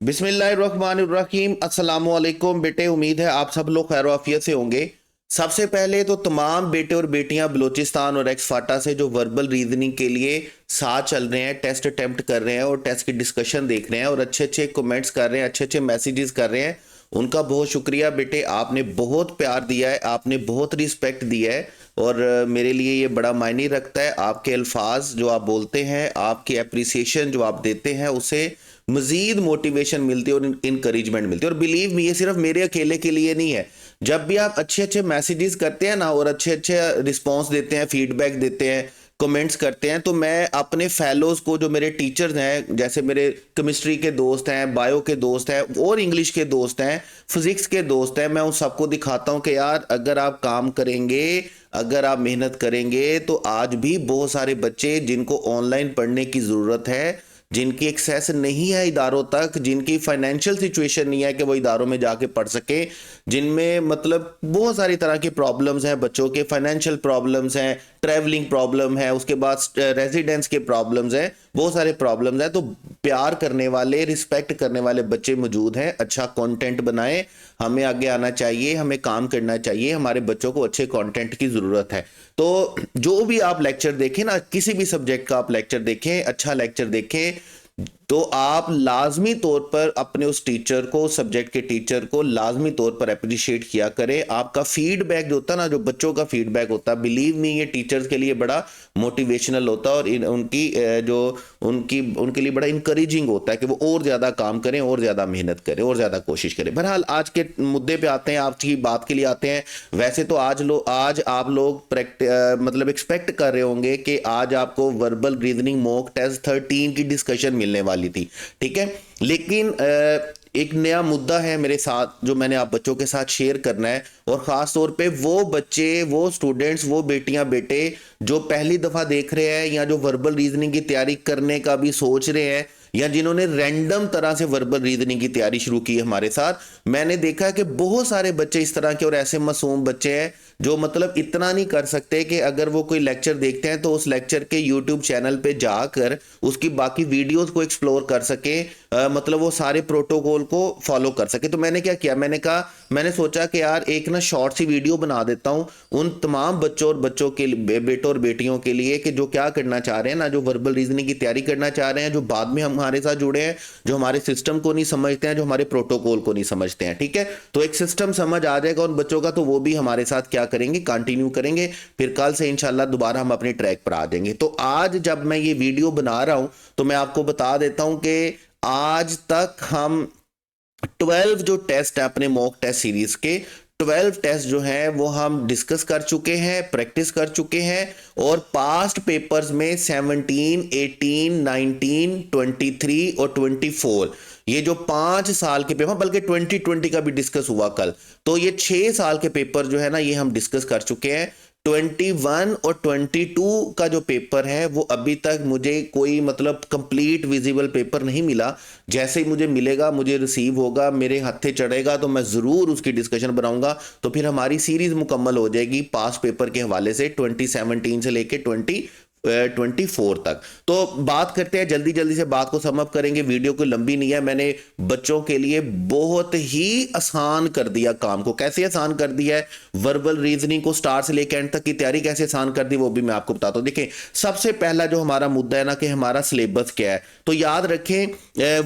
बिस्मिल्लाहिर्रहमानिर्रहीम। अस्सलाम वालेकुम बेटे, उम्मीद है आप सब लोग खैर आफियत से होंगे। सबसे पहले तो तमाम बेटे और बेटियां बलूचिस्तान और एक्स फाटा से जो वर्बल रीजनिंग के लिए साथ चल रहे हैं, टेस्ट अटेम्प्ट कर रहे हैं और टेस्ट की डिस्कशन देख रहे हैं और अच्छे अच्छे कमेंट्स कर रहे हैं, अच्छे अच्छे मैसेजेस कर रहे हैं, उनका बहुत शुक्रिया बेटे। आपने बहुत प्यार दिया है, आपने बहुत रिस्पेक्ट दिया है और मेरे लिए ये बड़ा मायने रखता है। आपके अल्फाज जो आप बोलते हैं, आपकी अप्रिसिएशन जो आप देते हैं, उससे मजीद मोटिवेशन मिलती है और इनकरेजमेंट मिलती है। और बिलीव मी, ये सिर्फ मेरे अकेले के लिए नहीं है। जब भी आप अच्छे अच्छे मैसेजेस करते हैं ना और अच्छे अच्छे रिस्पॉन्स देते हैं, फीडबैक देते हैं, कमेंट्स करते हैं, तो मैं अपने फेलोज को, जो मेरे टीचर्स हैं, जैसे मेरे केमिस्ट्री के दोस्त हैं, बायो के दोस्त हैं और इंग्लिश के दोस्त हैं, फिजिक्स के दोस्त हैं, मैं उन सबको दिखाता हूं कि यार अगर आप काम करेंगे, अगर आप मेहनत करेंगे तो आज भी बहुत सारे बच्चे जिनको ऑनलाइन पढ़ने की ज़रूरत है, जिनकी एक्सेस नहीं है इदारों तक, जिनकी फाइनेंशियल सिचुएशन नहीं है कि वो इदारों में जाके पढ़ सके, जिनमें मतलब बहुत सारी तरह की प्रॉब्लम्स हैं, बच्चों के फाइनेंशियल प्रॉब्लम्स हैं, ट्रैवलिंग प्रॉब्लम है, उसके बाद रेजिडेंस के प्रॉब्लम्स हैं, बहुत सारे प्रॉब्लम्स हैं। तो प्यार करने वाले, रिस्पेक्ट करने वाले बच्चे मौजूद हैं। अच्छा कंटेंट बनाएं, हमें आगे आना चाहिए, हमें काम करना चाहिए, हमारे बच्चों को अच्छे कंटेंट की ज़रूरत है। तो जो भी आप लेक्चर देखें ना, किसी भी सब्जेक्ट का आप लेक्चर देखें, अच्छा लेक्चर देखें, तो आप लाजमी तौर पर अपने उस टीचर को, सब्जेक्ट के टीचर को लाजमी तौर पर अप्रिशिएट किया करें। आपका फीडबैक जो होता है ना, जो बच्चों का फीडबैक होता है, बिलीव मी, ये टीचर्स के लिए बड़ा मोटिवेशनल होता है और उनकी जो उनकी उनके लिए बड़ा इंकरेजिंग होता है कि वो और ज़्यादा काम करें और ज़्यादा मेहनत करें और ज़्यादा कोशिश करें। बहरहाल आज के मुद्दे पे आते हैं, आपकी बात के लिए आते हैं। वैसे तो आज आप लोग मतलब एक्सपेक्ट कर रहे होंगे कि आज आपको वर्बल रीजनिंग मॉक टेस्ट 13 की डिस्कशन मिलने वाली थी, ठीक है। लेकिन एक नया मुद्दा है मेरे साथ जो मैंने आप बच्चों के साथ शेयर करना है, और ख़ास तौर पे वो बच्चे, वो स्टूडेंट्स, वो बेटियां बेटे जो पहली दफ़ा देख रहे हैं या जो वर्बल रीजनिंग की तैयारी करने का भी सोच रहे हैं, या जिन्होंने रैंडम तरह से वर्बल रीजनिंग की तैयारी शुरू की है हमारे साथ। मैंने देखा कि बहुत सारे बच्चे इस तरह के और ऐसे मासूम बच्चे हैं जो मतलब इतना नहीं कर सकते कि अगर वो कोई लेक्चर देखते हैं तो उस लेक्चर के यूट्यूब चैनल पे जाकर उसकी बाकी वीडियोस को एक्सप्लोर कर सके, मतलब वो सारे प्रोटोकॉल को फॉलो कर सके। तो मैंने क्या किया, मैंने सोचा कि यार एक ना शॉर्ट सी वीडियो बना देता हूँ उन तमाम बच्चों और बच्चों के बेटों और बेटियों के लिए कि जो क्या करना चाह रहे हैं ना, जो वर्बल रीजनिंग की तैयारी करना चाह रहे हैं, जो बाद में हमारे साथ जुड़े हैं, जो हमारे सिस्टम को नहीं समझते हैं, जो हमारे प्रोटोकॉल को नहीं समझते हैं, ठीक है। तो एक सिस्टम समझ आ जाएगा उन बच्चों का, तो वो भी हमारे साथ क्या करेंगे, कंटिन्यू करेंगे। फिर कल से इंशाल्लाह दोबारा हम अपने ट्रैक पर आ जाएंगे। तो आज जब मैं ये वीडियो बना रहा हूं तो मैं आपको बता देता हूं कि आज तक हम 12 जो टेस्ट है अपने मॉक टेस्ट सीरीज के, 12 टेस्ट जो हैं वो हम डिस्कस कर चुके हैं, प्रैक्टिस कर चुके हैं। और पास्ट पेपर्स में 17, 18, 19, 23 और 24, ये जो 5 साल के पेपर, बल्कि 2020 का भी डिस्कस हुआ कल, तो ये 6 साल के पेपर जो है ना, ये हम डिस्कस कर चुके हैं। 21 और 22 का जो पेपर है वो अभी तक मुझे कोई मतलब कंप्लीट विजिबल पेपर नहीं मिला। जैसे ही मुझे मिलेगा, मुझे रिसीव होगा, मेरे हत्थे चढ़ेगा, तो मैं ज़रूर उसकी डिस्कशन बनाऊंगा। तो फिर हमारी सीरीज मुकम्मल हो जाएगी पास पेपर के हवाले से 2017 से लेके 24 तक। तो बात करते हैं, जल्दी जल्दी से बात को समअप करेंगे, वीडियो कोई लंबी नहीं है। मैंने बच्चों के लिए बहुत ही आसान कर दिया काम को। कैसे आसान कर दिया है, वर्बल रीजनिंग को स्टार्ट से लेकर एंड तक की तैयारी कैसे आसान कर दी, वो भी मैं आपको बताता हूं। देखिए, सबसे पहला जो हमारा मुद्दा है ना कि हमारा सिलेबस क्या है, तो याद रखें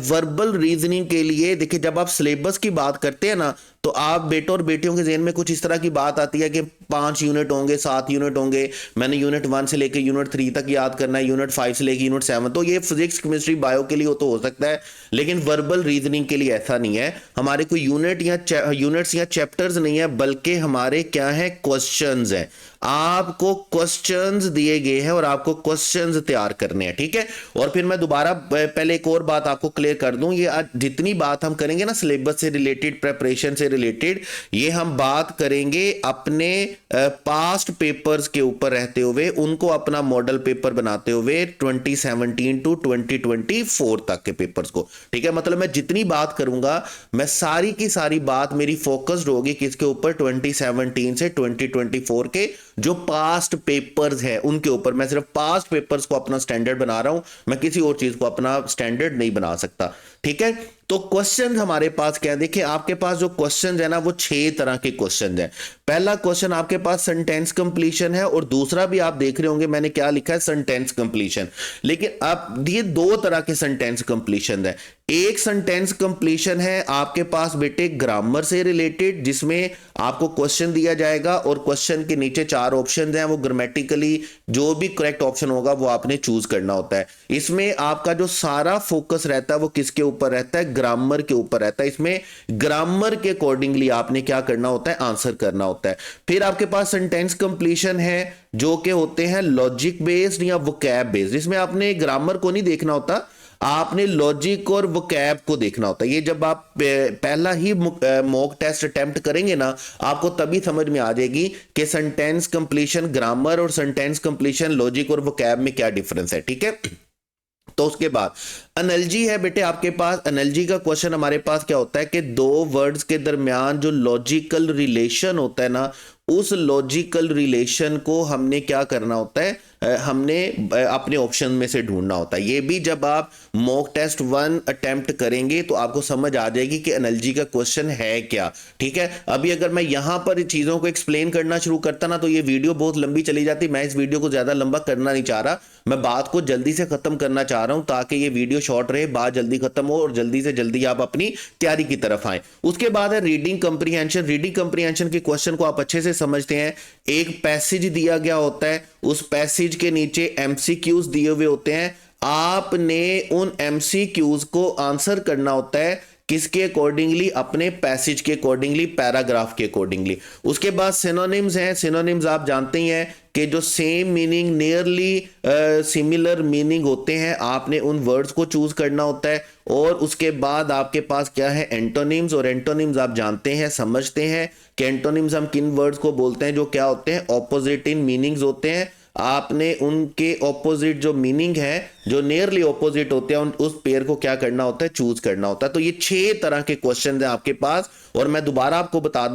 वर्बल रीजनिंग के लिए, देखिए जब आप सिलेबस की बात करते हैं ना, तो आप बेटों और बेटियों के ज़हन में कुछ इस तरह की बात आती है कि 5 यूनिट होंगे, 7 यूनिट होंगे, मैंने यूनिट 1 से लेकर यूनिट 3 तक याद करना है, यूनिट 5 से लेकर यूनिट 7। तो ये फिजिक्स, केमिस्ट्री, बायो के लिए हो तो हो सकता है, लेकिन वर्बल रीजनिंग के लिए ऐसा नहीं है। हमारे कोई यूनिट्स या चैप्टर्स नहीं है, बल्कि हमारे क्या है, क्वेश्चंस हैं। आपको क्वेश्चंस दिए गए हैं और आपको क्वेश्चंस तैयार करने हैं, ठीक है। और फिर मैं दोबारा पहले एक और बात आपको क्लियर कर दूं, ये आज जितनी बात हम करेंगे ना सिलेबस से रिलेटेड, प्रेपरेशन से रिलेटेड, ये हम बात करेंगे अपने पास्ट पेपर्स के ऊपर रहते हुए, उनको अपना मॉडल पेपर बनाते हुए 2017 टू 2024 तक के पेपर्स को, ठीक है। मतलब मैं जितनी बात करूंगा, मैं सारी की सारी बात मेरी फोकस्ड होगी किसके ऊपर, 2017 से 2024 के जो पास्ट पेपर्स है उनके ऊपर। मैं सिर्फ पास्ट पेपर्स को अपना स्टैंडर्ड बना रहा हूं, मैं किसी और चीज को अपना स्टैंडर्ड नहीं बना सकता, ठीक है। तो क्वेश्चन हमारे पास क्या है, देखिए आपके पास जो क्वेश्चन है ना वो 6 तरह के क्वेश्चन है। पहला क्वेश्चन आपके पास सेंटेंस कंप्लीशन है, और दूसरा भी आप देख रहे होंगे मैंने क्या लिखा है, सेंटेंस कंप्लीशन। लेकिन अब ये 2 तरह के सेंटेंस कंप्लीशन है। एक सेंटेंस कंप्लीशन है आपके पास बेटे ग्रामर से रिलेटेड, जिसमें आपको क्वेश्चन दिया जाएगा और क्वेश्चन के नीचे 4 ऑप्शन हैं, वो ग्रामेटिकली जो भी करेक्ट ऑप्शन होगा वो आपने चूज करना होता है। इसमें आपका जो सारा फोकस रहता है वो किसके ऊपर रहता है, ग्रामर के ऊपर रहता है। इसमें ग्रामर के अकॉर्डिंगली आपने क्या करना होता है, आंसर करना होता है। फिर आपके पास सेंटेंस कंप्लीशन है जो कि होते हैं लॉजिक बेस्ड या वोकैब बेस्ड, जिसमें आपने ग्रामर को नहीं देखना होता, आपने लॉजिक और वोकैब को देखना होता है। ये जब आप पहला ही मॉक टेस्ट अटेम्प्ट करेंगे ना, आपको तभी समझ में आ जाएगी कि सेंटेंस कंप्लीशन ग्रामर और सेंटेंस कंप्लीशन लॉजिक और वोकैब में क्या डिफरेंस है। ठीक है, तो उसके बाद एनालॉजी है बेटे आपके पास। एनालॉजी का क्वेश्चन हमारे पास क्या होता है कि 2 वर्ड्स के दरमियान जो लॉजिकल रिलेशन होता है ना, उस लॉजिकल रिलेशन को हमने क्या करना होता है, हमने अपने ऑप्शन में से ढूंढना होता है। ये भी जब आप मॉक टेस्ट 1 अटेम्प्ट करेंगे तो आपको समझ आ जाएगी कि एनालॉजी का क्वेश्चन है क्या। ठीक है, अभी अगर मैं यहां पर चीजों को एक्सप्लेन करना शुरू करता ना तो ये वीडियो बहुत लंबी चली जाती। मैं इस वीडियो को ज्यादा लंबा करना नहीं चाह रहा, मैं बात को जल्दी से खत्म करना चाह रहा हूं ताकि ये वीडियो शॉर्ट रहे, बात जल्दी खत्म हो और जल्दी से जल्दी आप अपनी तैयारी की तरफ आए। उसके बाद है रीडिंग कंप्रीहेंशन। रीडिंग कंप्रीहेंशन के क्वेश्चन को आप अच्छे से समझते हैं। एक पैसेज दिया गया होता है, उस पैसेज के नीचे एमसीक्यूज दिए हुए होते हैं, आपने उन एमसीक्यूज को आंसर करना होता है किसके अकॉर्डिंगली, अपने पैसेज के अकॉर्डिंगली, पैराग्राफ के अकॉर्डिंगली। उसके बाद सिनोनिम्स हैं। सिनोनिम्स आप जानते ही हैं कि जो same meaning nearly similar meaning होते हैं, आपने उन वर्ड्स को चूज करना होता है। और उसके बाद आपके पास क्या है, एंटोनिम्स। और एंटोनिम्स आप जानते हैं, समझते हैं कि एंटोनिम्स हम किन वर्ड्स को बोलते हैं जो क्या होते हैं, ऑपोजिट इन मीनिंग्स होते हैं। आपने उनके ऑपोजिट जो मीनिंग है, जो नियरली ऑपोजिट होते हैं, उस पेयर को क्या करना होता है, चूज करना होता है। तो ये 6 तरह के क्वेश्चन हैं आपके पास। और मैं दोबारा आपको बता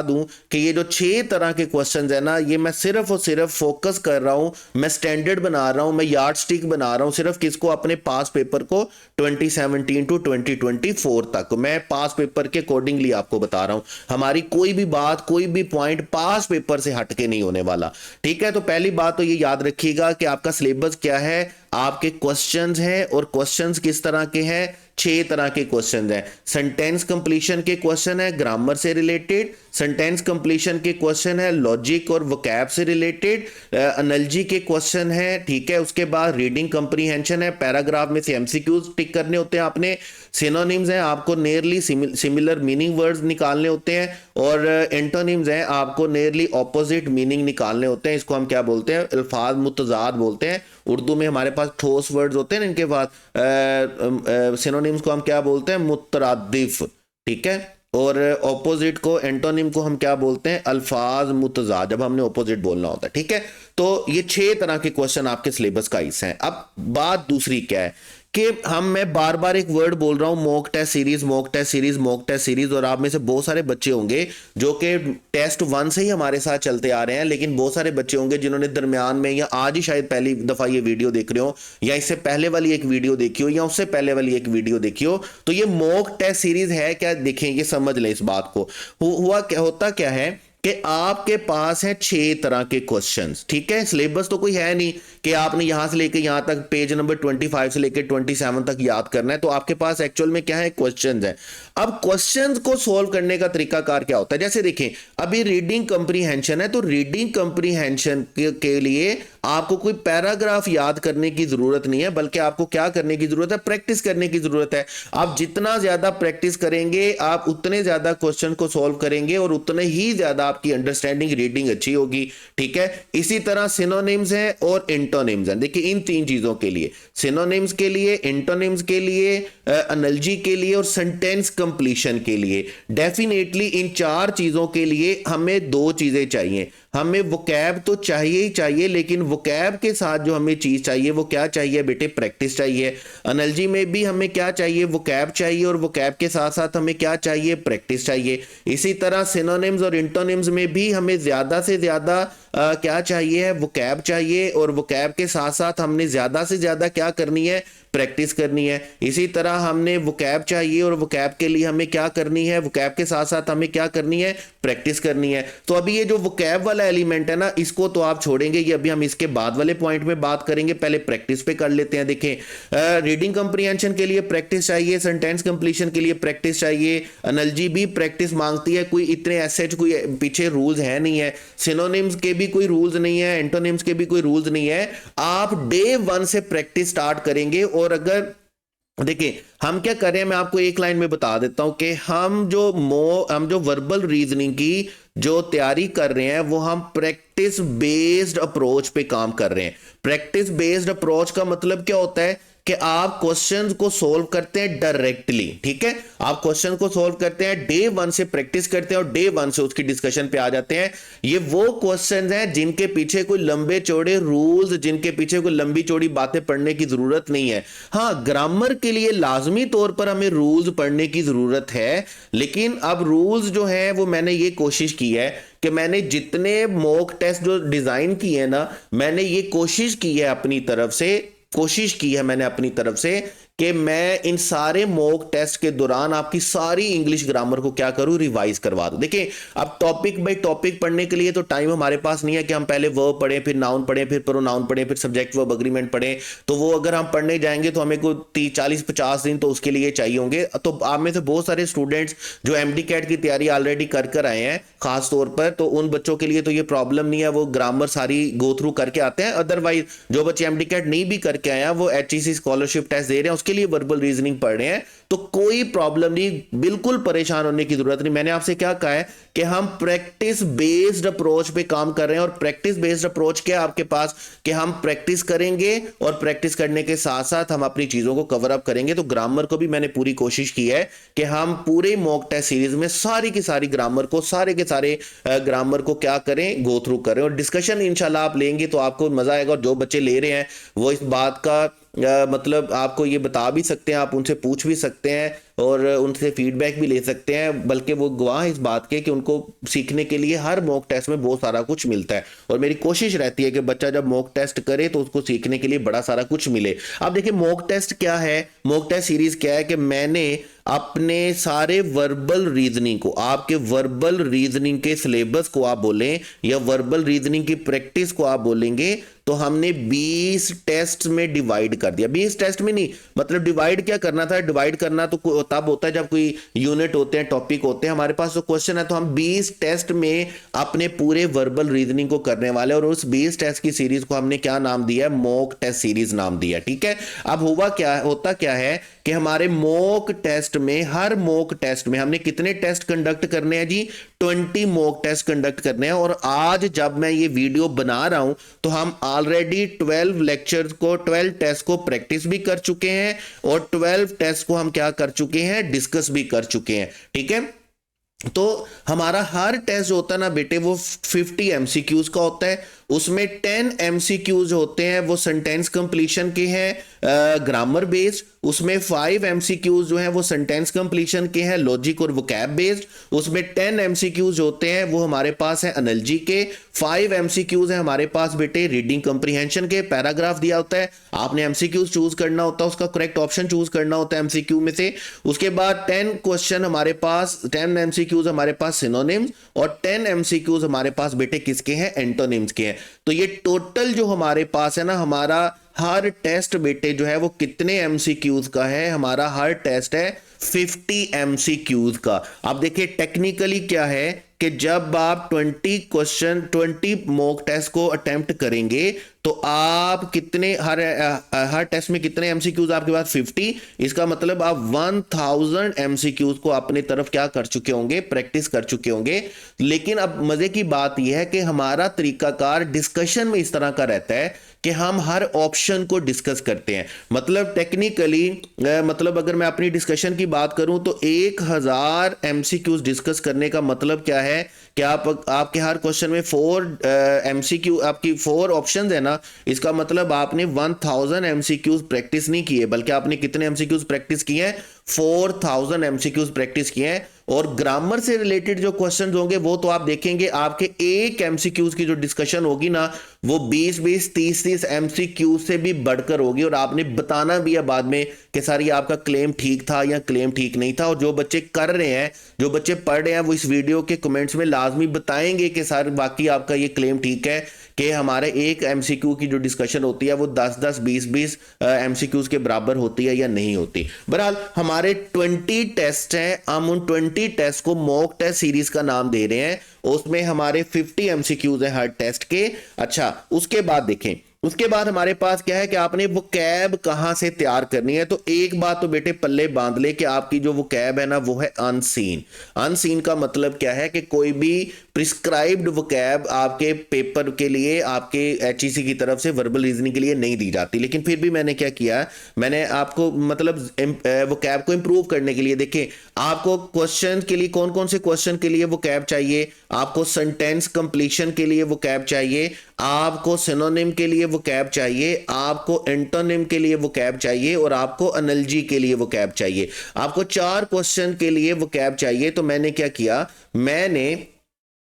दूं कि ये जो 6 तरह के क्वेश्चन है ना, ये मैं सिर्फ और सिर्फ फोकस कर रहा हूं, मैं स्टैंडर्ड बना रहा हूं, मैं यार्ड स्टिक बना रहा हूं सिर्फ किसको, अपने पास पेपर को 2017 टू 2024 तक मैं पास पेपर के अकॉर्डिंगली आपको बता रहा हूं। हमारी कोई भी बात, कोई भी पॉइंट पास पेपर से हटके नहीं होने वाला। ठीक है, तो पहली बात तो ये याद रखिएगा कि आपका सिलेबस क्या है, आपके क्वेश्चंस हैं, और क्वेश्चंस किस तरह के हैं, 6 तरह के क्वेश्चन हैं। सेंटेंस कंप्लीशन के क्वेश्चन है ग्रामर से रिलेटेड, सेंटेंस कंप्लीशन के क्वेश्चन है लॉजिक और वोकैब से रिलेटेड, एनालॉजी के क्वेश्चन है। ठीक है, उसके बाद रीडिंग कंप्रीहेंशन है, पैराग्राफ में से एमसीक्यूज टिक करने होते हैं आपने। सिनोनिम्स हैं, आपको नियरली सिमिलर मीनिंग वर्ड्स निकालने होते हैं। और एंटोनिम्स हैं, आपको नियरली ऑपोजिट मीनिंग निकालने होते हैं। इसको हम क्या बोलते हैं, अल्फाज मुतजाद बोलते हैं। उर्दू में हमारे पास ठोस वर्ड्स होते हैं ना, इनके बाद सिनोनिम्स को हम क्या बोलते हैं, मुतरादिफ। ठीक है, और ऑपोजिट को, एंटोनिम को हम क्या बोलते हैं, अल्फाज मुतजाद, जब हमने ऑपोजिट बोलना होता है। ठीक है, तो ये 6 तरह के क्वेश्चन आपके सिलेबस का हिस्सा है। अब बात दूसरी क्या है कि मैं बार बार एक वर्ड बोल रहा हूं, mock test series, mock test series, mock test series. और आप में से बहुत सारे बच्चे होंगे जो कि टेस्ट 1 से ही हमारे साथ चलते आ रहे हैं, लेकिन बहुत सारे बच्चे होंगे जिन्होंने दरमियान में, या आज ही शायद पहली दफा ये वीडियो देख रहे हो, या इससे पहले वाली एक वीडियो देखी हो, या उससे पहले वाली एक वीडियो देखी हो। तो ये मॉक टेस्ट सीरीज है क्या, देखें, ये समझ लें इस बात को। होता क्या है कि आपके पास है 6 तरह के क्वेश्चंस। ठीक है, सिलेबस तो कोई है नहीं कि आपने यहां से लेकर यहां तक पेज नंबर 25 से लेकर 27 तक याद करना है। तो आपके पास एक्चुअल में क्या है, क्वेश्चंस है। अब क्वेश्चंस को सॉल्व करने का तरीकाकार क्या होता है, जैसे देखें अभी रीडिंग कंप्रीहेंशन है, तो रीडिंग कंप्रीहेंशन के लिए आपको कोई पैराग्राफ याद करने की जरूरत नहीं है, बल्कि आपको क्या करने की जरूरत है, प्रैक्टिस करने की जरूरत है। आप जितना ज्यादा प्रैक्टिस करेंगे, आप उतने ज्यादा क्वेश्चन को सॉल्व करेंगे और उतने ही ज्यादा आपकी अंडरस्टैंडिंग, रीडिंग अच्छी होगी। ठीक है, इसी तरह सिनोनिम्स हैं और एंटोनिम्स हैं। देखिए इन 3 चीजों के लिए, सिनोनिम्स के लिए, एंटोनिम्स के लिए, एनालॉजी के लिए और सेंटेंस कंप्लीशन के लिए, डेफिनेटली इन 4 चीजों के लिए हमें 2 चीजें चाहिए। हमें वोकैब तो चाहिए ही चाहिए, लेकिन वोकैब के साथ जो हमें चीज चाहिए वो क्या चाहिए बेटे, प्रैक्टिस चाहिए। एनालॉजी में भी हमें क्या चाहिए, वोकैब चाहिए, और वोकैब के साथ साथ हमें क्या चाहिए, प्रैक्टिस चाहिए। इसी तरह सिनोनिम्स और एंटोनिम्स में भी हमें ज्यादा से ज्यादा क्या चाहिए है, वोकैब चाहिए, और वोकैब के साथ साथ हमने ज्यादा से ज्यादा क्या करनी है, प्रैक्टिस करनी है। इसी तरह हमने वोकैब चाहिए और वोकैब के लिए हमें क्या करनी है, वोकैब के साथ साथ हमें क्या करनी है, प्रैक्टिस करनी है। तो अभी ये जो वोकैब वाला एलिमेंट है ना, इसको तो आप छोड़ेंगे, ये अभी हम इसके बाद वाले पॉइंट में बात करेंगे, पहले प्रैक्टिस पे कर लेते हैं। देखें, रीडिंग कंप्रीहेंशन के लिए प्रैक्टिस चाहिए, सेंटेंस कंप्लीशन के लिए प्रैक्टिस चाहिए, एनर्जी भी प्रैक्टिस मांगती है। कोई इतने ऐसे कोई पीछे रूल्स है नहीं है, सिनोनिम्स के भी कोई रूल्स नहीं है, एंटोनिम्स के भी कोई रूल्स नहीं है। आप डे 1 से प्रैक्टिस स्टार्ट करेंगे। और अगर देखिए हम क्या कर रहे हैं, मैं आपको एक लाइन में बता देता हूं कि हम जो वर्बल रीजनिंग की जो तैयारी कर रहे हैं वो हम प्रैक्टिस बेस्ड अप्रोच पे काम कर रहे हैं। प्रैक्टिस बेस्ड अप्रोच का मतलब क्या होता है कि आप क्वेश्चंस को सोल्व करते हैं डायरेक्टली, ठीक है। आप क्वेश्चन को सोल्व करते हैं, डे 1 से प्रैक्टिस करते हैं और डे 1 से उसकी डिस्कशन पे आ जाते हैं। ये वो क्वेश्चंस हैं जिनके पीछे कोई लंबे चौड़े रूल्स, जिनके पीछे कोई लंबी चौड़ी बातें पढ़ने की जरूरत नहीं है। हाँ, ग्रामर के लिए लाजमी तौर पर हमें रूल्स पढ़ने की जरूरत है, लेकिन अब रूल्स जो है वो मैंने ये कोशिश की है कि मैंने जितने मॉक टेस्ट जो डिजाइन किए हैं ना, मैंने ये कोशिश की है अपनी तरफ से, कोशिश की है मैंने अपनी तरफ से कि मैं इन सारे मॉक टेस्ट के दौरान आपकी सारी इंग्लिश ग्रामर को क्या करूं, रिवाइज करवा दूं। देखिए, अब टॉपिक बाय टॉपिक पढ़ने के लिए तो टाइम हमारे पास नहीं है कि हम पहले वर्ब पढ़ें, फिर नाउन पढ़ें, फिर प्रोनाउन पढ़ें, फिर सब्जेक्ट वर्ब एग्रीमेंट पढ़ें। तो वो अगर हम पढ़ने जाएंगे तो हमें कोई 40-50 दिन तो उसके लिए चाहिए होंगे। तो आप में से बहुत सारे स्टूडेंट्स जो एमडी कैट की तैयारी ऑलरेडी कर आए हैं खास तौर पर, तो उन बच्चों के लिए तो ये प्रॉब्लम नहीं है, वो ग्रामर सारी गो थ्रू करके आते हैं। अदरवाइज जो बच्चे एमडी कैट नहीं भी करके आए हैं, वो एचईसी स्कॉलरशिप टेस्ट दे रहे हैं, उसके लिए वर्बल रीजनिंग पढ़ रहे हैं, तो कोई प्रॉब्लम नहीं, बिल्कुल परेशान होने की जरूरत नहीं। मैंने आपसे क्या कहा है कि हम प्रैक्टिस बेस्ड अप्रोच पे काम कर रहे हैं। और प्रैक्टिस बेस्ड अप्रोच क्या है आपके पास कि हम प्रैक्टिस करेंगे और प्रैक्टिस करने के साथ साथ हम अपनी चीजों को कवर अप करेंगे। तो ग्रामर को भी मैंने पूरी कोशिश की है कि हम पूरे मॉक टेस्ट सीरीज में सारी की सारी ग्रामर को, सारे के सारे ग्रामर को क्या करें, गो थ्रू करें। और डिस्कशन इंशाल्लाह आप लेंगे तो आपको मजा आएगा। और जो बच्चे ले रहे हैं वो इस बात का मतलब आपको ये बता भी सकते हैं, आप उनसे पूछ भी सकते हैं और उनसे फीडबैक भी ले सकते हैं, बल्कि वो गवाह इस बात के कि उनको सीखने के लिए हर मॉक टेस्ट में बहुत सारा कुछ मिलता है। और मेरी कोशिश रहती है कि बच्चा जब मॉक टेस्ट करे तो उसको सीखने के लिए बड़ा सारा कुछ मिले। अब देखिए, मॉक टेस्ट क्या है, मॉक टेस्ट सीरीज क्या है कि मैंने अपने सारे वर्बल रीजनिंग को, आपके वर्बल रीजनिंग के सिलेबस को आप बोलें या वर्बल रीजनिंग की प्रैक्टिस को आप बोलेंगे, तो हमने 20 टेस्ट में डिवाइड कर दिया। 20 टेस्ट में नहीं, मतलब डिवाइड क्या करना था, डिवाइड करना तो तब होता है जब कोई यूनिट होते हैं, टॉपिक होते हैं हमारे पास, तो क्वेश्चन है, तो हम 20 टेस्ट में अपने पूरे वर्बल रीजनिंग को करने वाले। और उस 20 टेस्ट की सीरीज को हमने क्या नाम दिया है, मॉक टेस्ट सीरीज नाम दिया, ठीक है। अब होता क्या है कि हमारे मॉक टेस्ट में, हर मॉक टेस्ट में हमने कितने टेस्ट कंडक्ट करने हैं जी, 20 मॉक टेस्ट कंडक्ट करने हैं। और आज जब मैं ये वीडियो बना रहा हूं तो हम ऑलरेडी 12 लेक्चर्स को, 12 टेस्ट को प्रैक्टिस भी कर चुके हैं और 12 टेस्ट को हम क्या कर चुके हैं, डिस्कस भी कर चुके हैं, ठीक है। तो हमारा हर टेस्ट जो होता है ना बेटे, वो 50 एमसीक्यूज का होता है। उसमें 10 एमसीक्यूज होते हैं वो सेंटेंस कंप्लीशन के हैं, ग्रामर बेस्ड। उसमें 5 एमसीक्यूज जो हैं वो सेंटेंस कंप्लीशन के हैं, लॉजिक और वोकैब बेस्ड। उसमें 10 एमसीक्यूज होते हैं वो हमारे पास है एनर्जी के। 5 एमसीक्यूज है हमारे पास बेटे रीडिंग कंप्रीहेंशन के, पैराग्राफ दिया होता है, आपने एमसीक्यूज चूज करना होता है, उसका करेक्ट ऑप्शन चूज करना होता है एमसीक्यू में से। उसके बाद 10 क्वेश्चन हमारे पास, 10 एमसीक्यूज हमारे पास सिनोनिम्स और 10 एमसीक्यूज हमारे पास बेटे किसके हैं, एंटोनिम्स के हैं। तो ये टोटल जो हमारे पास है ना, हमारा हर टेस्ट बेटे जो है वो कितने एमसीक्यूज का है, हमारा हर टेस्ट है 50 एमसीक्यूज का। अब देखिए टेक्निकली क्या है कि जब आप 20 मॉक टेस्ट को अटेम्प्ट करेंगे तो आप कितने, हर टेस्ट में कितने एमसीक्यूज आपके पास, 50। इसका मतलब आप 1000 एमसीक्यूज को अपनी तरफ क्या कर चुके होंगे, प्रैक्टिस कर चुके होंगे। लेकिन अब मजे की बात यह है कि हमारा तरीकाकार डिस्कशन में इस तरह का रहता है कि हम हर ऑप्शन को डिस्कस करते हैं। मतलब टेक्निकली, मतलब अगर मैं अपनी डिस्कशन की बात करूं तो 1000 एमसीक्यूज डिस्कस करने का मतलब क्या है कि आपके हर क्वेश्चन में 4 एमसीक्यू, आपकी 4 ऑप्शंस है ना, इसका मतलब आपने 1000 एमसीक्यूज प्रैक्टिस नहीं किए, बल्कि आपने कितने एमसीक्यूज प्रैक्टिस किए हैं, 4000 एमसीक्यूज प्रैक्टिस किए हैं। और ग्रामर से रिलेटेड जो क्वेश्चन होंगे वो तो आप देखेंगे, आपके एक एमसीक्यूज की जो डिस्कशन होगी ना वो 20-20 30-30 एमसीक्यू से भी बढ़कर होगी। और आपने बताना भी है बाद में कि सर ये आपका क्लेम ठीक था या क्लेम ठीक नहीं था। और जो बच्चे कर रहे हैं, जो बच्चे पढ़ रहे हैं, वो इस वीडियो के कमेंट्स में लाजमी बताएंगे कि सर बाकी आपका ये क्लेम ठीक है कि हमारे एक एमसीक्यू की जो डिस्कशन होती है वो 10-10 20-20 एमसीक्यूज के बराबर होती है या नहीं होती। बहरहाल हमारे 20 टेस्ट हैं, हम उन 20 टेस्ट को मॉक टेस्ट सीरीज का नाम दे रहे हैं। उसमें हमारे 50 एमसीक्यूज हैं हर टेस्ट के। अच्छा, उसके बाद देखें, उसके बाद हमारे पास क्या है कि आपने वो कैब कहां से तैयार करनी है। तो एक बात तो बेटे पल्ले बांध ले कि आपकी जो वो कैब है ना वो है अनसीन। अनसीन का मतलब क्या है कि कोई भी प्रिस्क्राइब्ड वो कैब आपके पेपर के लिए, आपके एचईसी की तरफ से वर्बल रीजनिंग के लिए नहीं दी जाती। लेकिन फिर भी मैंने क्या किया, मैंने आपको मतलब वो कैब को इंप्रूव करने के लिए, देखिए आपको क्वेश्चन के लिए कौन कौन से क्वेश्चन के लिए वो कैब चाहिए, आपको सेंटेंस कंप्लीशन के लिए वो कैब चाहिए, आपको सिनोनिम के लिए वो कैब चाहिए, आपको एंटोनिम के लिए वो कैब चाहिए, और आपको एनालॉजी के लिए वो कैब चाहिए। आपको 4 क्वेश्चन के लिए वो कैब चाहिए। तो मैंने क्या किया, मैंने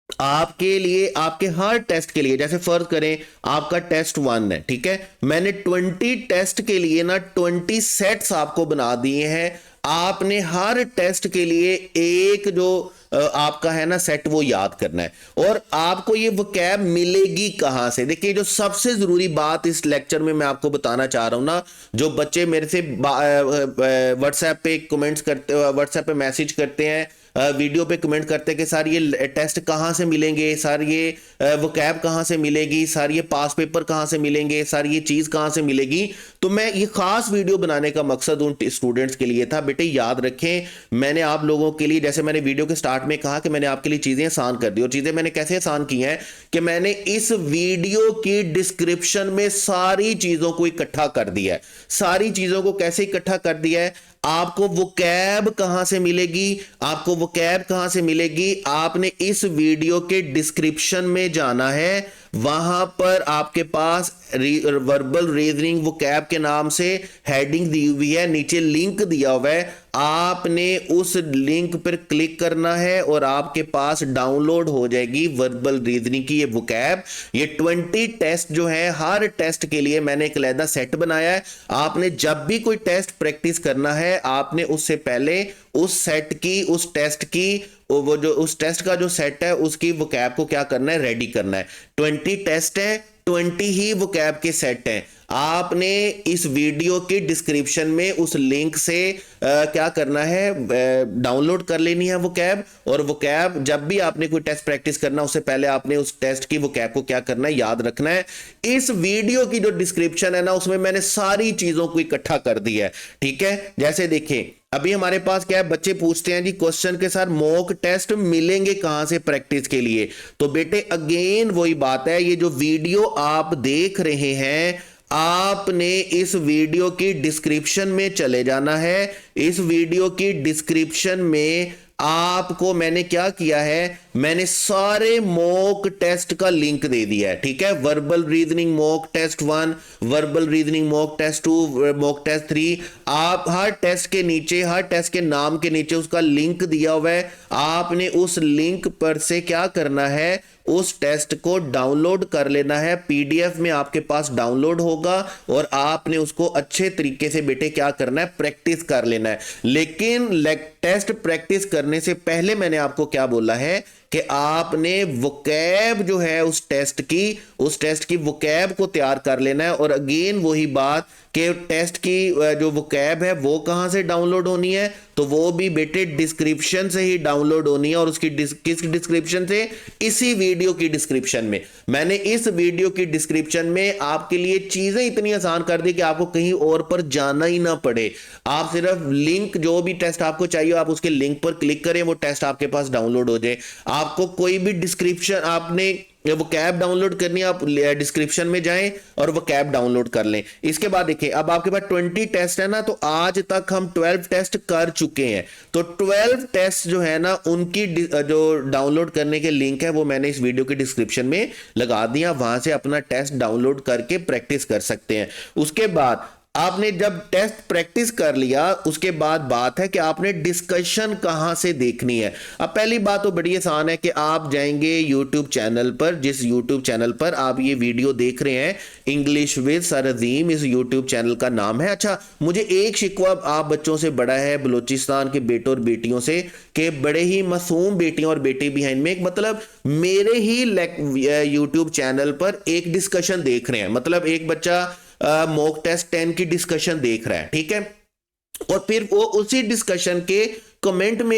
आपके लिए, आपके हर टेस्ट के लिए, जैसे फर्ज करें आपका टेस्ट 1 है, ठीक है, मैंने 20 टेस्ट के लिए ना 20 सेट्स आपको बना दिए हैं। आपने हर टेस्ट के लिए एक जो आपका है ना सेट वो याद करना है। और आपको ये वोकैब मिलेगी कहां से, देखिए जो सबसे जरूरी बात इस लेक्चर में मैं आपको बताना चाह रहा हूं ना, जो बच्चे मेरे से व्हाट्सएप पे कमेंट्स करते, व्हाट्सएप पे मैसेज करते हैं, वीडियो पे कमेंट करते हैं कि सर ये टेस्ट कहाँ से मिलेंगे, सर ये वोकैब कहाँ से मिलेगी, सर ये पास पेपर कहाँ से मिलेंगे, सर ये चीज़ कहाँ से मिलेगी। तो मैं ये खास वीडियो बनाने का मकसद उन स्टूडेंट्स के लिए था। बेटे याद रखें, मैंने आप लोगों के लिए, जैसे मैंने वीडियो के स्टार्ट में कहा कि मैंने आपके लिए चीज़ें आसान कर दी, और चीज़ें मैंने कैसे आसान की हैं कि मैंने इस वीडियो की डिस्क्रिप्शन में सारी चीज़ों को इकट्ठा कर दिया है। सारी चीज़ों को कैसे इकट्ठा कर दिया है, आपको वोकैब कहां से मिलेगी, आपको वोकैब कहां से मिलेगी, आपने इस वीडियो के डिस्क्रिप्शन में जाना है, वहां पर आपके पास वर्बल रीजनिंग वोकैब के नाम से हेडिंग दी हुई है, नीचे लिंक दिया हुआ है, आपने उस लिंक पर क्लिक करना है और आपके पास डाउनलोड हो जाएगी वर्बल रीजनिंग की ये वोकैब। ये 20 टेस्ट जो है, हर टेस्ट के लिए मैंने एक अलग सेट बनाया है। आपने जब भी कोई टेस्ट प्रैक्टिस करना है, आपने उससे पहले उस सेट की, उस टेस्ट की, वो जो उस टेस्ट का जो सेट है उसकी वोकैब को क्या करना है, रेडी करना है। 20 टेस्ट है, 20 ही वोकैब के सेट हैं। आपने इस वीडियो के डिस्क्रिप्शन में उस लिंक से क्या करना है, डाउनलोड कर लेनी है वोकैब। और वोकैब जब भी आपने कोई टेस्ट प्रैक्टिस करना, उससे पहले आपने उस टेस्ट की वोकैब को क्या करना है, याद रखना है। इस वीडियो की जो डिस्क्रिप्शन है ना, उसमें मैंने सारी चीजों को इकट्ठा कर दिया है, ठीक है। जैसे देखें अभी हमारे पास क्या है, बच्चे पूछते हैं जी क्वेश्चन के साथ मॉक टेस्ट मिलेंगे कहां से प्रैक्टिस के लिए। तो बेटे अगेन वही बात है, ये जो वीडियो आप देख रहे हैं, आपने इस वीडियो की डिस्क्रिप्शन में चले जाना है। इस वीडियो की डिस्क्रिप्शन में आपको मैंने क्या किया है, मैंने सारे मॉक टेस्ट का लिंक दे दिया है, ठीक है। Verbal reasoning mock test 1, verbal reasoning mock test 2, mock test 3, आप हर टेस्ट के नीचे, हर टेस्ट के नाम के नीचे उसका लिंक दिया हुआ है। आपने उस लिंक पर से क्या करना है, उस टेस्ट को डाउनलोड कर लेना है। पीडीएफ में आपके पास डाउनलोड होगा और आपने उसको अच्छे तरीके से बेटे क्या करना है, प्रैक्टिस कर लेना है। लेकिन टेस्ट प्रैक्टिस करने से पहले मैंने आपको क्या बोला है कि आपने वोकैब जो है उस टेस्ट की वोकैब को तैयार कर लेना है। और अगेन वही बात कि टेस्ट की जो वोकैब है वो कहां से डाउनलोड होनी है, तो वो भी बेटे डिस्क्रिप्शन से ही डाउनलोड होनी है। और उसकी किस डिस्क्रिप्शन से, इसी वीडियो की डिस्क्रिप्शन में। मैंने इस वीडियो की डिस्क्रिप्शन में आपके लिए चीजें इतनी आसान कर दी कि आपको कहीं और पर जाना ही ना पड़े। आप सिर्फ लिंक, जो भी टेस्ट आपको चाहिए आप उसके लिंक पर क्लिक करें, वो टेस्ट आपके पास डाउनलोड हो जाए। आपको कोई भी डिस्क्रिप्शन, आपने वो कैब डाउनलोड करनी है, आप डिस्क्रिप्शन में जाएं और वो कैब डाउनलोड कर लें। इसके बाद देखिए अब आपके पास 20 टेस्ट है ना, तो आज तक हम 12 टेस्ट कर चुके हैं। तो 12 टेस्ट जो है ना, उनकी जो डाउनलोड करने के लिंक है वो मैंने इस वीडियो के डिस्क्रिप्शन में लगा दिया, वहां से अपना टेस्ट डाउनलोड करके प्रैक्टिस कर सकते हैं। उसके बाद आपने जब टेस्ट प्रैक्टिस कर लिया उसके बाद बात है कि आपने डिस्कशन कहां से देखनी है। अब पहली बात तो बड़ी आसान है कि आप जाएंगे यूट्यूब चैनल पर, जिस यूट्यूब चैनल पर आप ये वीडियो देख रहे हैं, इंग्लिश विद सर अजीम इस यूट्यूब चैनल का नाम है। अच्छा, मुझे एक शिकवा आप बच्चों से बड़ा है बलूचिस्तान के बेटों और बेटियों से कि बड़े ही मासूम बेटियां और बेटे भी हैं इनमें। एक मतलब मेरे ही यूट्यूब चैनल पर एक डिस्कशन देख रहे हैं, मतलब एक बच्चा मॉक टेस्ट 10 की डिस्कशन देख रहा है, ठीक है, और फिर वो उसी डिस्कशन के कमेंट में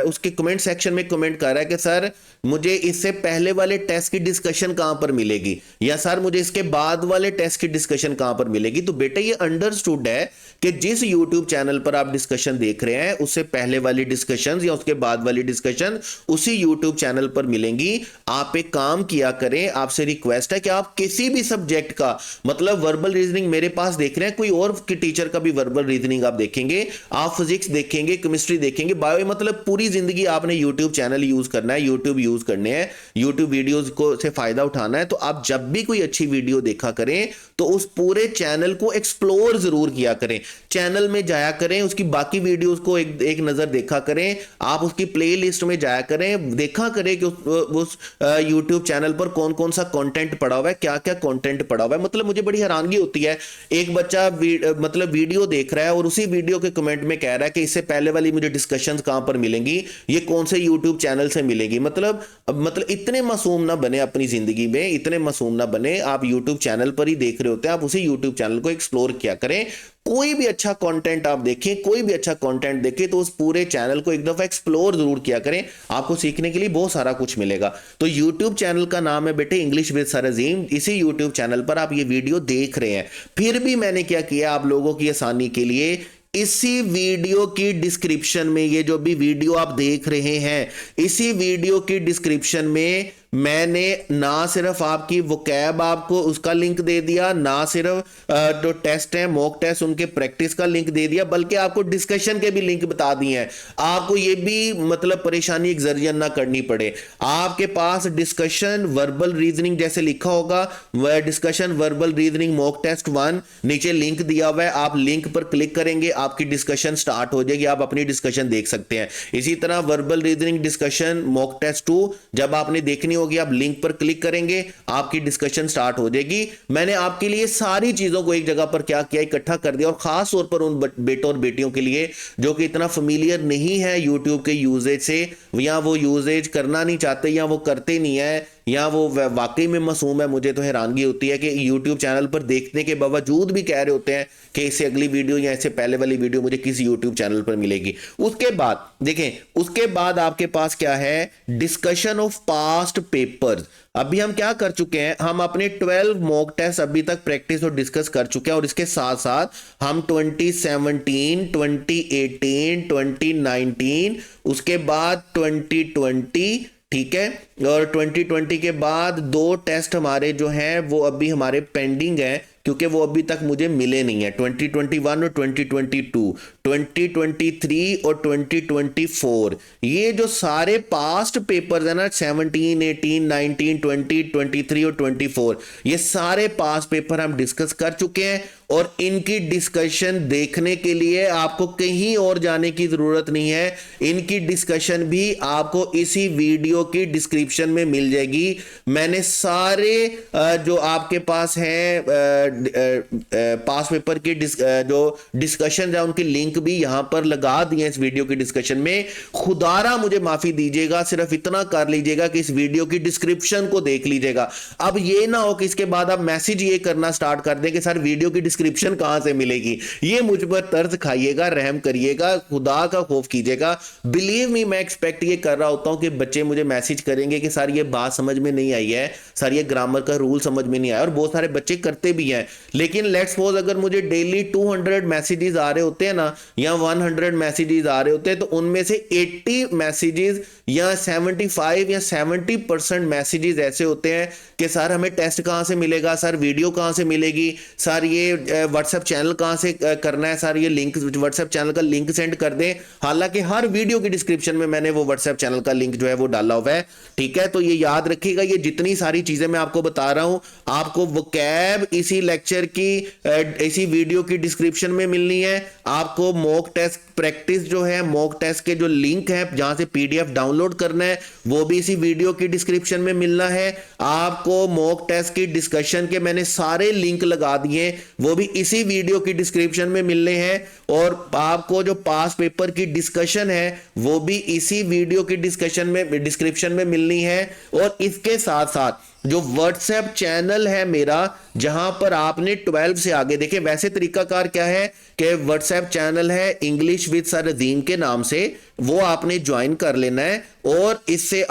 उसके कमेंट सेक्शन में कमेंट कर रहा है कि सर मुझे इससे पहले वाले टेस्ट की डिस्कशन कहां पर मिलेगी, या सर मुझे इसके बाद वाले टेस्ट की डिस्कशन कहां पर मिलेगी। तो बेटा ये अंडरस्टूड है कि जिस यूट्यूब चैनल पर आप डिस्कशन देख रहे हैं उससे पहले वाली डिस्कशन या उसके बाद वाली डिस्कशन उसी यूट्यूब चैनल पर मिलेंगी। आप एक काम किया करें, आपसे रिक्वेस्ट है कि आप किसी भी सब्जेक्ट का, मतलब वर्बल रीजनिंग मेरे पास देख रहे हैं, कोई और के टीचर का भी वर्बल रीजनिंग आप देखेंगे, आप फिजिक्स देखेंगे, केमिस्ट्री देखेंगे, बायो, मतलब पूरी जिंदगी आपने यूट्यूब चैनल यूज करना है, यूट्यूब यूज करने हैं, यूट्यूब वीडियोस को से फायदा उठाना है। तो आप जब भी कोई अच्छी वीडियो देखा करें तो उस पूरे चैनल को एक्सप्लोर जरूर किया करें, चैनल में जाया करें, उसकी बाकी वीडियोस को एक नजर देखा करें, आप उसकी प्लेलिस्ट में जाया करें, देखा करें कि उस यूट्यूब चैनल पर कौन कौन सा कंटेंट पड़ा हुआ है, क्या क्या कंटेंट पड़ा हुआ है। मतलब मुझे बड़ी हैरानगी होती है, एक बच्चा मतलब वीडियो देख रहा है और उसी वीडियो के कमेंट में कह रहा है कि इससे पहले वाली मुझे डिस्कशंस कहां पर मिलेंगी, ये कौन से यूट्यूब चैनल से मिलेगी। मतलब इतने मासूम ना बने अपनी जिंदगी में, इतने मासूम ना बने। आप यूट्यूब चैनल पर ही देख रहे होते हैं, आप उसी यूट्यूब चैनल को एक्सप्लोर किया करें। कोई भी अच्छा कंटेंट आप देखें, कोई भी अच्छा कंटेंट देखें तो उस पूरे चैनल को एक दफा एक्सप्लोर जरूर किया करें, आपको सीखने के लिए बहुत सारा कुछ मिलेगा। तो यूट्यूब चैनल का नाम है बेटे इंग्लिश विद सर अजीम, इसी यूट्यूब चैनल पर आप ये वीडियो देख रहे हैं। फिर भी मैंने क्या किया आप लोगों की आसानी के लिए, इसी वीडियो की डिस्क्रिप्शन में, ये जो भी वीडियो आप देख रहे हैं, इसी वीडियो की डिस्क्रिप्शन में मैंने ना सिर्फ आपकी वोकैब आपको उसका लिंक दे दिया, ना सिर्फ जो टेस्ट है मॉक टेस्ट उनके प्रैक्टिस का लिंक दे दिया, बल्कि आपको डिस्कशन के भी लिंक बता दिए हैं। आपको ये भी मतलब परेशानी एक्सर्जन ना करनी पड़े। आपके पास डिस्कशन वर्बल रीजनिंग जैसे लिखा होगा, वह discussion verbal reasoning mock test 1 नीचे लिंक दिया हुआ है, आप लिंक पर क्लिक करेंगे, आपकी डिस्कशन स्टार्ट हो जाएगी, आप अपनी डिस्कशन देख सकते हैं। इसी तरह verbal reasoning discussion mock test 2 जब आपने देखनी होगी, आप लिंक पर क्लिक करेंगे, आपकी डिस्कशन स्टार्ट हो जाएगी। मैंने आपके लिए सारी चीजों को एक जगह पर क्या किया, इकट्ठा कर दिया, और खास तौर पर उन बेटों और बेटियों के लिए जो कि इतना फेमिलियर नहीं है यूट्यूब के यूजेज से, या वो यूजेज करना नहीं चाहते, या वो करते नहीं है, या वो वाकई में मासूम है। मुझे तो हैरानगी होती है कि यूट्यूब चैनल पर देखने के बावजूद भी कह रहे होते हैं कि इससे अगली वीडियो या इससे पहले वाली वीडियो मुझे किस यूट्यूब चैनल पर मिलेगी। उसके बाद देखें, उसके बाद आपके पास क्या है, डिस्कशन ऑफ पास्ट पेपर्स। अभी हम क्या कर चुके हैं, हम अपने 12 मॉक टेस्ट अभी तक प्रैक्टिस और डिस्कस कर चुके हैं, और इसके साथ साथ हम 2017, 2018, 2019, उसके बाद 2020, ठीक है, और 2020 के बाद 2 टेस्ट हमारे जो हैं वो अभी हमारे पेंडिंग हैं, क्योंकि वो अभी तक मुझे मिले नहीं है, 2021 और 2022, 2023 और 2024। ये जो सारे पास्ट पेपर्स है ना, 17, 18, 19, 20, 23 और 24, ये सारे पास्ट पेपर हम डिस्कस कर चुके हैं, और इनकी डिस्कशन देखने के लिए आपको कहीं और जाने की जरूरत नहीं है। इनकी डिस्कशन भी आपको इसी वीडियो की डिस्क्रिप्शन में मिल जाएगी। मैंने सारे जो आपके पास है पास पेपर की जो डिस्कशन है उनकी लिंक भी यहां पर लगा दिए इस वीडियो की डिस्कशन में। खुदारा मुझे माफी दीजिएगा, सिर्फ इतना कर लीजिएगा कि इस वीडियो की डिस्क्रिप्शन को देख लीजिएगा। अब ये ना हो कि इसके बाद आप मैसेज ये करना स्टार्ट कर दें कि सर वीडियो की डिस्क्रिप्शन कहां से मिलेगी। ये मुझ पर तर्ज खाइएगा, रहम करिएगा, खुदा का खौफ कीजिएगा। बिलीव मी, मैं एक्सपेक्ट ये कर रहा होता हूं कि बच्चे मुझे मैसेज करेंगे कि सर ये बात समझ में नहीं आई है, सर ये ग्रामर का रूल समझ में नहीं आया, और बहुत सारे बच्चे करते भी हैं। लेकिन लेट्स सपोज अगर मुझे डेली 200 मैसेजेस आ रहे होते हैं ना, या 100 मैसेजेस आ रहे होते हैं, तो उनमें से 80 मैसेजेस या 75 या 70% मैसेजेस ऐसे होते हैं कि सर हमें टेस्ट कहां से मिलेगा, सर वीडियो कहां से मिलेगी, सर ये व्हाट्सएप चैनल कहाँ से करना है सर, ये लिंक व्हाट्सएप चैनल का लिंक सेंड कर दें। हालांकि हर वीडियो की डिस्क्रिप्शन में मैंने वो व्हाट्सएप चैनल का लिंक जो है वो डाला हुआ है, ठीक है। तो ये याद रखिएगा, ये जितनी सारी चीजें मैं आपको बता रहा हूं आपको वोकैब इसी लेक्चर की इसी वीडियो की डिस्क्रिप्शन में मिलनी है। आपको मॉक टेस्ट प्रैक्टिस जो है, मॉक टेस्ट के जो लिंक है जहां से पीडीएफ डाउनलोड करना है वो भी इसी वीडियो की डिस्क्रिप्शन में मिलना है। आपको मॉक टेस्ट की डिस्कशन के मैंने सारे लिंक लगा दिए, वो भी इसी वीडियो की डिस्क्रिप्शन में मिलने हैं। और आपको जो पास पेपर की डिस्कशन है वो भी इसी वीडियो की डिस्क्रिप्शन में मिलनी है। और इसके साथ साथ जो व्हाट्सएप चैनल है मेरा, जहां पर आपने 12 से आगे देखे, वैसे तरीकाकार क्या है कि व्हाट्सएप चैनल है इंग्लिश विद सर अजीम के नाम से, वो आपने ज्वाइन कर लेना है। और इससे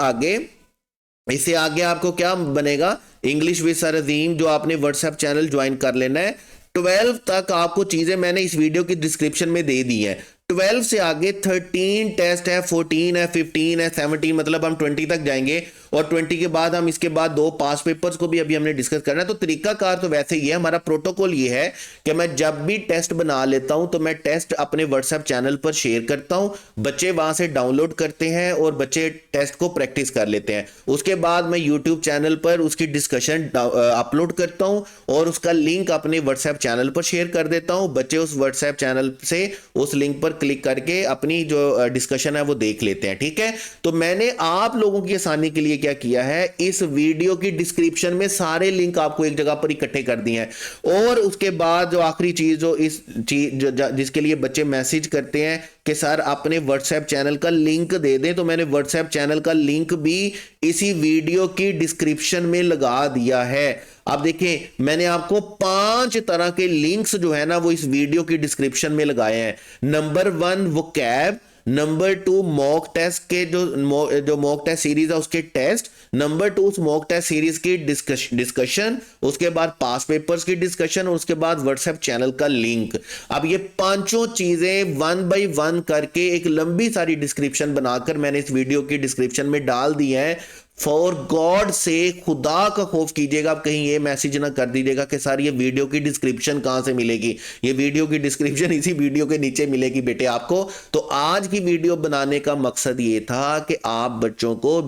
आगे आपको क्या बनेगा, इंग्लिश विद सर अजीम जो आपने व्हाट्सएप चैनल ज्वाइन कर लेना है। 12 तक आपको चीजें मैंने इस वीडियो की डिस्क्रिप्शन में दे दी है। 12 से आगे 13 टेस्ट है, 14 है, 15 है, 17, मतलब हम 20 तक जाएंगे। और 20 के बाद हम इसके बाद 2 पास पेपर्स को भी अभी हमने डिस्कस करना है। तो तरीकाकार तो वैसे ही है, हमारा प्रोटोकॉल ये है कि मैं जब भी टेस्ट बना लेता हूं तो मैं टेस्ट अपने व्हाट्सएप चैनल पर शेयर करता हूं, बच्चे वहां से डाउनलोड करते हैं और बच्चे टेस्ट को प्रैक्टिस कर लेते हैं। उसके बाद मैं यूट्यूब चैनल पर उसकी डिस्कशन अपलोड करता हूं और उसका लिंक अपने व्हाट्सएप चैनल पर शेयर कर देता हूं। बच्चे उस व्हाट्सएप चैनल से उस लिंक पर क्लिक करके अपनी जो डिस्कशन है वो देख लेते हैं, ठीक है। तो मैंने आप लोगों की आसानी के लिए क्या किया है, इस वीडियो की डिस्क्रिप्शन में सारे लिंक आपको एक जगह पर इकट्ठे कर दिए हैं। और उसके बाद जो आखिरी चीज जो इस चीज जिसके लिए बच्चे मैसेज करते हैं कि सर अपने व्हाट्सएप चैनल का लिंक दे दें, तो मैंने व्हाट्सएप चैनल का लिंक भी इसी वीडियो की डिस्क्रिप्शन में लगा दिया है। अब देखें, मैंने आपको 5 तरह के लिंक्स जो है ना वो इस वीडियो की डिस्क्रिप्शन में लगाए हैं। Number 1 vocab, number 2 mock test के जो मॉक टेस्ट सीरीज है उसके टेस्ट, नंबर 2 उस मॉक टेस्ट सीरीज की डिस्कशन, उसके बाद पास पेपर्स की डिस्कशन और उसके बाद व्हाट्सएप चैनल का लिंक। अब ये पांचों चीजें 1 बाय 1 करके एक लंबी सारी डिस्क्रिप्शन बनाकर मैंने इस वीडियो की डिस्क्रिप्शन में डाल दी है। फॉर गॉड से खुदा का खौफ कीजिएगा, आप कहीं ये मैसेज ना कर दीजिएगा कि सर ये वीडियो की डिस्क्रिप्शन कहां से मिलेगी। ये वीडियो की डिस्क्रिप्शन इसी वीडियो के नीचे मिलेगी बेटे आपको। तो आज की वीडियो बनाने का मकसद ये था कि आप बच्चों को,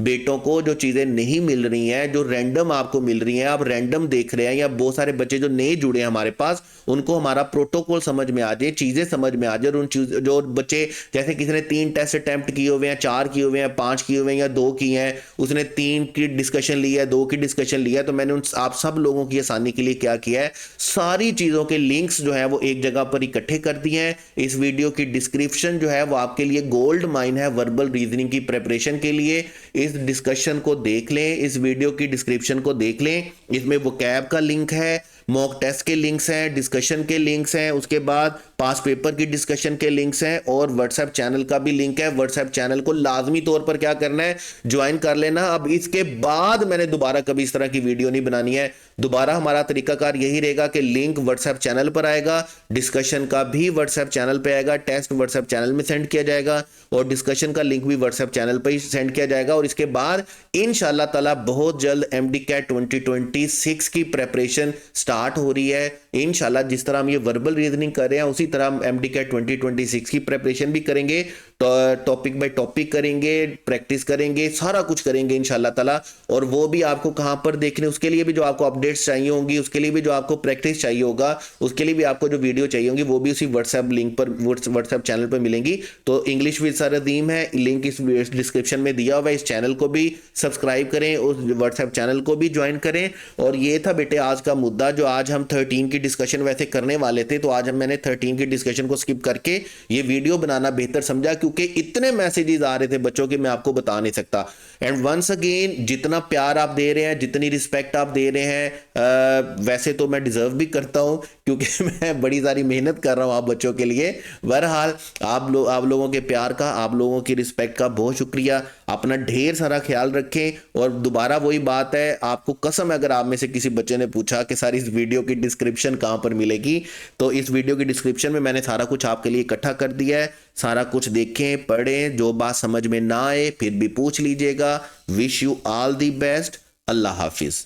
बेटों को जो चीजें नहीं मिल रही हैं, जो रैंडम आपको मिल रही हैं, आप रैंडम देख रहे हैं, या बहुत सारे बच्चे जो नए जुड़े हैं हमारे पास, उनको हमारा प्रोटोकॉल समझ में आ जाए, चीजें समझ में आ जाए। उन जो बच्चे जैसे किसी ने 3 टेस्ट अटेम्प्ट किए हुए हैं, 4 किए हुए हैं, 5 किए हुए हैं या 2 की हैं, उसने 3 की डिस्कशन ली है, 2 की डिस्कशन ली है, तो मैंने आप सब लोगों की आसानी के लिए क्या किया है, सारी चीजों के लिंक्स जो है वो एक जगह पर इकट्ठे कर दिए हैं। इस वीडियो की डिस्क्रिप्शन जो है वो आपके लिए गोल्ड माइन है वर्बल रीजनिंग की प्रिपरेशन के लिए। इस डिस्कशन को देख लें, इस वीडियो की डिस्क्रिप्शन को देख लें, इसमें वोकैब का लिंक है, मॉक टेस्ट के लिंक्स हैं, डिस्कशन के लिंक्स हैं, उसके बाद पास पेपर की डिस्कशन के लिंक्स हैं और व्हाट्सएप चैनल का भी लिंक है। व्हाट्सएप चैनल को लाजमी तौर पर क्या करना है, ज्वाइन कर लेना। अब इसके बाद मैंने दोबारा कभी इस तरह की वीडियो नहीं बनानी है। दोबारा हमारा तरीकाकार यही रहेगा कि लिंक व्हाट्सएप चैनल पर आएगा, डिस्कशन का भी व्हाट्सएप चैनल पर आएगा, टेस्ट व्हाट्सएप चैनल में सेंड किया जाएगा और डिस्कशन का लिंक भी व्हाट्सएप चैनल पर ही सेंड किया जाएगा। और इसके बाद इंशाअल्लाह ताला बहुत जल्द MD-CAT 2026 की प्रेपरेशन स्टार्ट हो रही है। इंशाल्लाह जिस तरह हम ये वर्बल रीजनिंग कर रहे हैं उसी तरह हम MD-CAT 2026 की प्रेपरेशन भी करेंगे, तो टॉपिक बाय टॉपिक करेंगे, प्रैक्टिस करेंगे, सारा कुछ करेंगे इंशाल्लाह ताला। और वो भी आपको कहां पर देखने, उसके लिए भी जो आपको अपडेट्स चाहिए होंगी, उसके लिए भी जो आपको प्रैक्टिस चाहिए होगा, उसके लिए भी आपको जो वीडियो चाहिए होंगी वो भी उसी व्हाट्सएप लिंक पर, व्हाट्सएप चैनल पर मिलेंगी। तो इंग्लिश विद सर अजीम है, लिंक इस डिस्क्रिप्शन में दिया हुआ है। इस चैनल को भी सब्सक्राइब करें, उस व्हाट्सएप चैनल को भी ज्वाइन करें। और ये था बेटे आज का मुद्दा, जो आज हम 13 की डिस्कशन वैसे करने वाले थे, तो आज मैंने 13 की डिस्कशन को स्किप करके ये वीडियो बनाना बेहतर समझा, क्योंकि इतने मैसेजेस आ रहे थे बच्चों के, मैं आपको बता नहीं सकता। एंड वंस अगेन, जितना प्यार आप दे रहे हैं, जितनी रिस्पेक्ट आप दे रहे हैं, वैसे तो मैं डिजर्व भी करता हूं, क्योंकि मैं बड़ी सारी मेहनत कर रहा हूं आप बच्चों के लिए। बहरहाल आप लोगों के प्यार का, आप लोगों की रिस्पेक्ट का बहुत शुक्रिया। अपना ढेर सारा ख्याल रखें। और दोबारा वही बात है, आपको कसम है, अगर आप में से किसी बच्चे ने पूछा कि सर इस वीडियो की डिस्क्रिप्शन कहां पर मिलेगी, तो इस वीडियो की डिस्क्रिप्शन में मैंने सारा कुछ आपके लिए इकट्ठा कर दिया है। सारा कुछ देखें, पढ़ें, जो बात समझ में ना आए फिर भी पूछ लीजिएगा। Wish you all the best. Allah Hafiz.